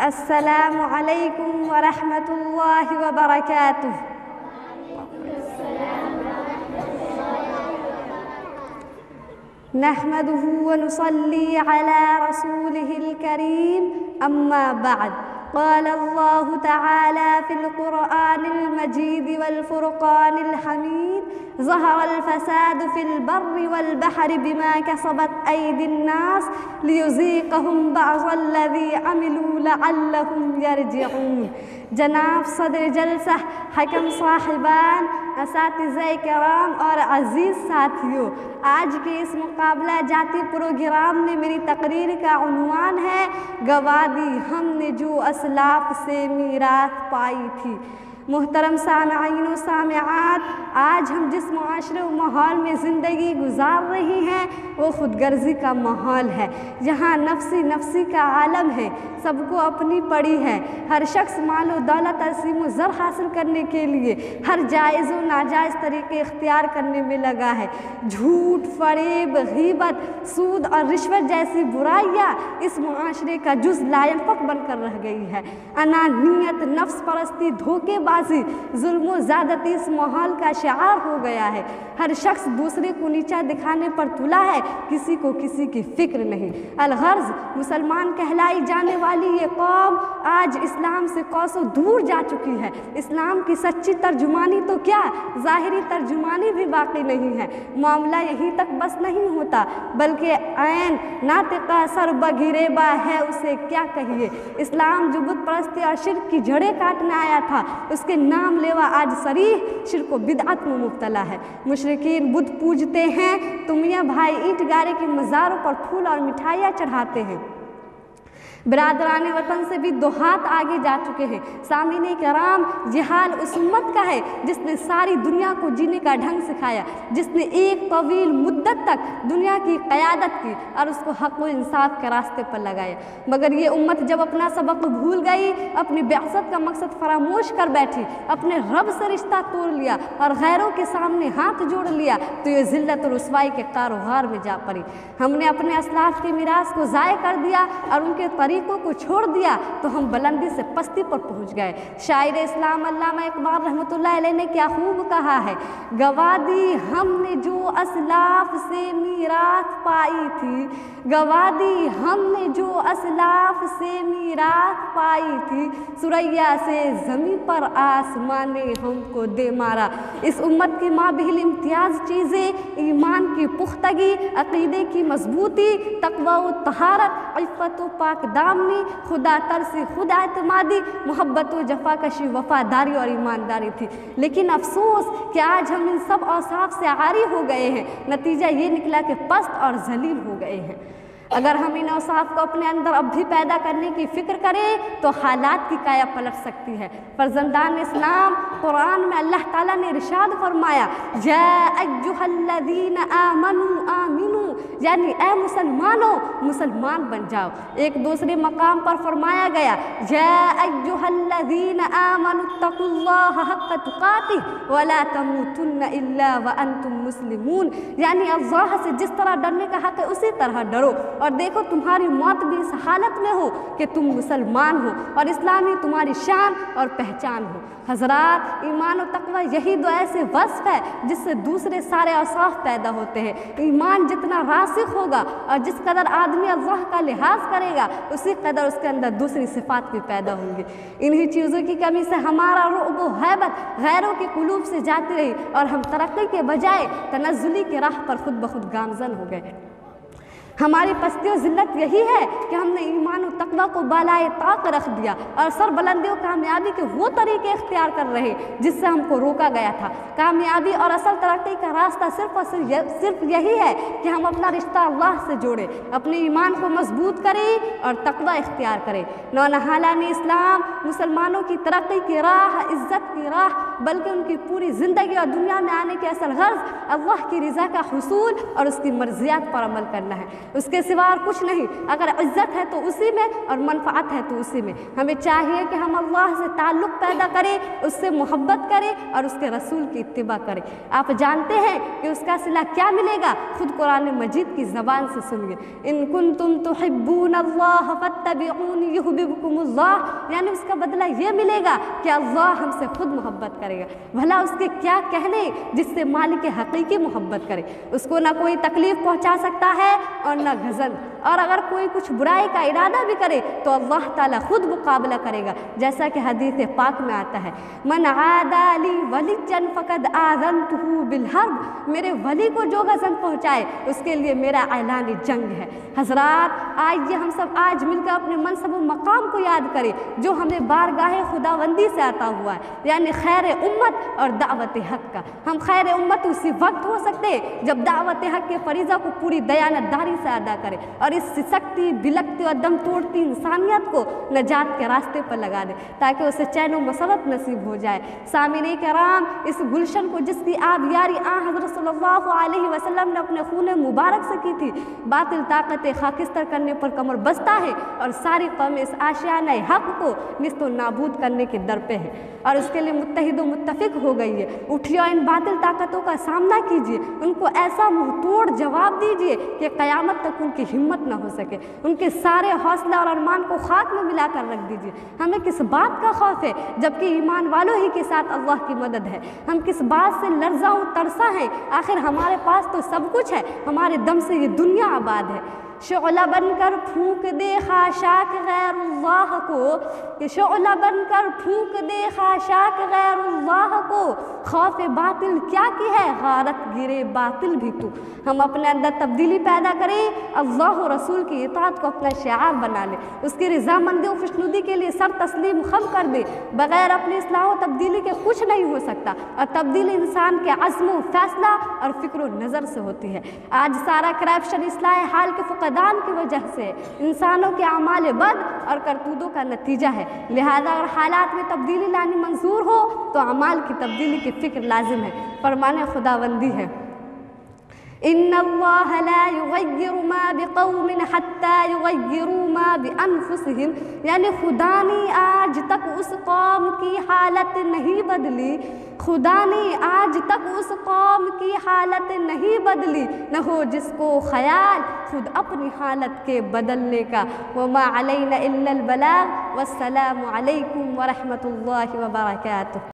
अस्सलामु अलैकुम व रहमतुल्लाहि व बरकातुहू। नहमदुहु व नुसल्ली अला रसूलिहिल करीम, अम्मा बाद। क़ाल अल्लाहु तआला फ़िल क़ुरआनिल मजीद वल फ़ुरक़ानिल हमीद, ज़हरल फ़सादु फ़िल बर्रि वल बहरि बिमा कसबत ऐदिन नास लियुज़ीक़हुम बअज़ल्लज़ी अमिलू लअल्लहुम यरजिऊन। जनाब सदर जलसा, हकम साहिबान, असातिज़े किराम और अज़ीज़ साथियों, आज के इस मुकाबला जाती प्रोग्राम में मेरी तकरीर का उन्वान है गवादी हमने जो असलाफ से मीराथ पाई थी। मोहतरम सामईन व सामिआत, आज हम जिस मुआशरे व माहौल में ज़िंदगी गुजार रही हैं वो ख़ुदगर्ज़ी का माहौल है, जहाँ नफ्सी नफ्सी का आलम है, सबको अपनी पड़ी है। हर शख्स माल व दौलत असीम व ज़र हासिल करने के लिए हर जायज़ व नाजायज़ तरीके इख्तियार करने में लगा है। झूठ, फरेब, गीबत, सूद और रिश्वत जैसी बुराइयाँ इस मुआशरे का जुज़ लायनफ़क बनकर रह गई है। अनानियत, नफ्स परस्ती, धोखेबाज़ी, जुल्म व ज़्यादती इस माहौल का शिआर हो गया है। हर शख्स दूसरे को नीचा दिखाने पर तुला है, किसी को किसी की फ़िक्र नहीं। अलगर्ज़ मुसलमान कहलाई जाने वाली ये कौम आज इस्लाम से कोसों दूर जा चुकी है। इस्लाम की सच्ची तर्जुमानी तो क्या, ज़ाहिरी तर्जुमानी भी बाकी नहीं है। मामला यहीं तक बस नहीं होता, बल्कि ऐन नातिका सर बगिरेबा है, उसे क्या कहिए। इस्लाम जो बुत परस्ती और शिर्क की जड़ें काटने आया था, उसके नाम लेवा आज सरीह शिर्क व बिदअत में मुब्तला है। मुशरिकीन बुत पूजते हैं, तुम मियाँ भाई ईंट गारे के मज़ारों पर फूल और मिठाइयाँ चढ़ाते हैं। बिरादरान वतन से भी दो हाथ आगे जा चुके हैं। सामीने कराम, ये हाल उस उम्मत का है जिसने सारी दुनिया को जीने का ढंग सिखाया, जिसने एक तवील मुद्दत तक दुनिया की क़यादत की और उसको हक़ व इंसाफ के रास्ते पर लगाया। मगर ये उम्मत जब अपना सबक भूल गई, अपनी बिअसत का मकसद फरामोश कर बैठी, अपने रब से रिश्ता तोड़ लिया और गैरों के सामने हाथ जोड़ लिया, तो ये ज़िल्लत और रुसवाई के कारोबार में जा पड़ी। हमने अपने असलाफ की मीरास को ज़ाय कर दिया और उनके तरीक़ों को छोड़ दिया, तो हम बुलंदी से पस्ती पर पहुंच गए। शायर इस्लाम अल्लामा इकबाल रहमतुल्लाह अलैह ने क्या खूब कहा है, गवादी हमने जो असलाफ से मीराथ पाई थी, गवादी हमने जो असलाफ से मीराथ पाई थी, सुरैया से ज़मीं पर आसमान ने हमको दे मारा। इस उम्मत की माबिल इम्तियाज़ चीज़ें ईमान की पुख्तगी, अक़ीदे की मजबूती, तक़वा व तहारत, इफ़्फ़त व पाक दामनी, खुदा तरसी, खुदा एतमादी, मोहब्बत व जफ़ाकशी, वफ़ादारी और ईमानदारी थी। लेकिन अफसोस कि आज हम इन सब औसाफ से आरी हो गए हैं। नतीजा ये निकला कि पस्त और ज़लील हो गए हैं। अगर हम इन औसाफ को अपने अंदर अब भी पैदा करने की फ़िक्र करें तो हालात की काया पलट सकती है। फर्जंदान इस्लाम, कुरान में अल्लाह ताला ने इरशाद फरमाया, या अय्युहल्लज़ीना आमनू आमिनू, यानी ए मुसलमानों, मुसलमान बन जाओ। एक दूसरे मकाम पर फरमाया गया, या अय्युहल्लज़ीना आमनुत्तकुल्लाह हक़्क़ तुक़ातिह वला तमूतुन्ना इल्ला व अंतुम मुस्लिमून, यानी अल्लाह से जिस तरह डरने का हक़ है उसी तरह डरो, और देखो तुम्हारी मौत भी इस हालत में हो कि तुम मुसलमान हो और इस्लाम ही तुम्हारी शान और पहचान हो। हज़रात, ईमान और तक़वा यही दो ऐसे वस्फ़ है जिससे दूसरे सारे औसाफ पैदा होते हैं। ईमान जितना रासिख होगा और जिस कदर आदमी अल्लाह का लिहाज करेगा, उसी कदर उसके अंदर दूसरी सिफ़ात भी पैदा होंगी। इन्हीं चीज़ों की कमी से हमारा रुअब व हैबत गैरों के कुलूब से जाती रही और हम तरक्की के बजाय तनज़्ज़ुली की राह पर खुद ब खुद गामज़न हो गए। हमारी पस्ती और ज़िल्लत यही है कि हमने ईमान और तक़वा को बालाए ताक रख दिया और सरबुलंदी और कामयाबी के वो तरीके इख्तियार कर रहे जिससे हमको रोका गया था। कामयाबी और असल तरक्की का रास्ता सिर्फ़ और सिर्फ यही है कि हम अपना रिश्ता अल्लाह से जोड़ें, अपने ईमान को मजबूत करें और तक़वा इख्तियार करें। नौनहालानी इस्लाम मुसलमानों की तरक्की की राह, इज़्ज़त की राह, बल्कि उनकी पूरी ज़िंदगी और दुनिया में आने की असल गर्ज़ अल्लाह की रज़ा का हुसूल और उसकी मर्ज़ियात पर अमल करना है। उसके सिवा और कुछ नहीं। अगर इज़्ज़त है तो उसी में और मनफ़अत है तो उसी में। हमें चाहिए कि हम अल्लाह से ताल्लुक़ पैदा करें, उससे मोहब्बत करें और उसके रसूल की इत्तिबा करें। आप जानते हैं कि उसका सिला क्या मिलेगा? खुद कुरान मजीद की ज़बान से सुनिए, इन कुंतुम तुहिब्बूनल्लाह फत्तबिऊनी युहब्बिबकुमुल्लाह, यानी उसका बदला ये मिलेगा कि अल्लाह हमसे खुद मोहब्बत करेगा। भला उसके क्या कहने जिससे मालिक हकीकी मोहब्बत करे। उसको ना कोई तकलीफ़ पहुंचा सकता है और ना गज़न, और अगर कोई कुछ बुराई का इरादा भी करे तो अल्लाह ताला खुद मुकाबला करेगा, जैसा कि हदीस पाक में आता है, मन आदा ली वलिय्यन फ़क़द आज़नतुहु बिल हर्ब, मेरे वली को जो गज़न पहुँचाए उसके लिए मेरा ऐलान जंग है। हज़रात, आइए हम सब आज मिलकर अपने मनसब व मकाम को याद करें जो हमें बारगाह खुदावंदी से आता हुआ है, यानी खैर उम्मत और दावत हक़ का। हम खैर उम्मत उसी वक्त हो सकते हैं जब दावत हक़ के फरीज़ा को पूरी दयानतदारी से अदा करें और इस सिसकती बिलकती और दम तोड़ती इंसानियत को नजात के रास्ते पर लगा दें ताकि उसे चैन व मसरत नसीब हो जाए। सामिने कराम, इस गुलशन को जिसकी आबियारी हज़रत सल्लल्लाहु अलैहि वसल्लम ने अपने खून मुबारक से की थी, बातिल ताकत खाकिस्तर करने पर कमर बस्ता है और सारी कौम इस आशियाना हक़ को निस्तो नाबूद करने के दर पे है और उसके लिए मुत्तहिद व मुत्तफ़िक हो गई है। उठिए और इन बातिल ताकतों का सामना कीजिए, उनको ऐसा मुँह तोड़ जवाब दीजिए कि क़यामत तक उनकी हिम्मत न हो सके, उनके सारे हौसला और अरमान को खाक में मिलाकर रख दीजिए। हमें किस बात का खौफ है जबकि ईमान वालों ही के साथ अल्लाह की मदद है? हम किस बात से लर्ज़ा व तरसा हैं? आखिर हमारे पास तो सब कुछ है, हमारे दम से ये दुनिया आबाद है। शोला बनकर फूंक दे खाशाक गैरुल्लाह को, कि शोला बनकर फूंक दे खाशाक गैरुल्लाह को, खौफ बातिल क्या की है गारत गिरे बातिल भी तू। हम अपने अंदर तब्दीली पैदा करें, अल्लाह और रसूल की इताअत को अपना शिआर बना लें, उसकी रज़ामंदी और खुशनुदी के लिए सर तस्लीम खम कर दे। बग़ैर अपनी इस्लाह और तब्दीली के कुछ नहीं हो सकता और तब्दीली इंसान के अज़्म फ़ैसला और फ़िक्र नज़र से होती है। आज सारा करप्शन इस्लाह हाल के फुक़दान की वजह से इंसानों के अमाल बद और करतूतों का नतीजा है। लिहाजा अगर हालात में तब्दीली लानी मंजूर हो तो अमाल की तब्दीली की फ़िक्र लाजिम है। फरमाने खुदावंदी है, इन्नल्लाह ला युग़य्यिरु मा बिक़ौमिन हत्ता युग़य्यिरू मा बिअन्फुसिहिम, यानी खुदा ने आज तक उस कौम की हालत नहीं बदली, खुदा ने आज तक उस कौम की हालत नहीं बदली, न हो जिसको ख़याल खुद अपनी हालत के बदलने का। वमा अलैना इल्लल बलाग। वस्सलामु अलैकुम व रहमतुल्लाहि व बरकातुहू।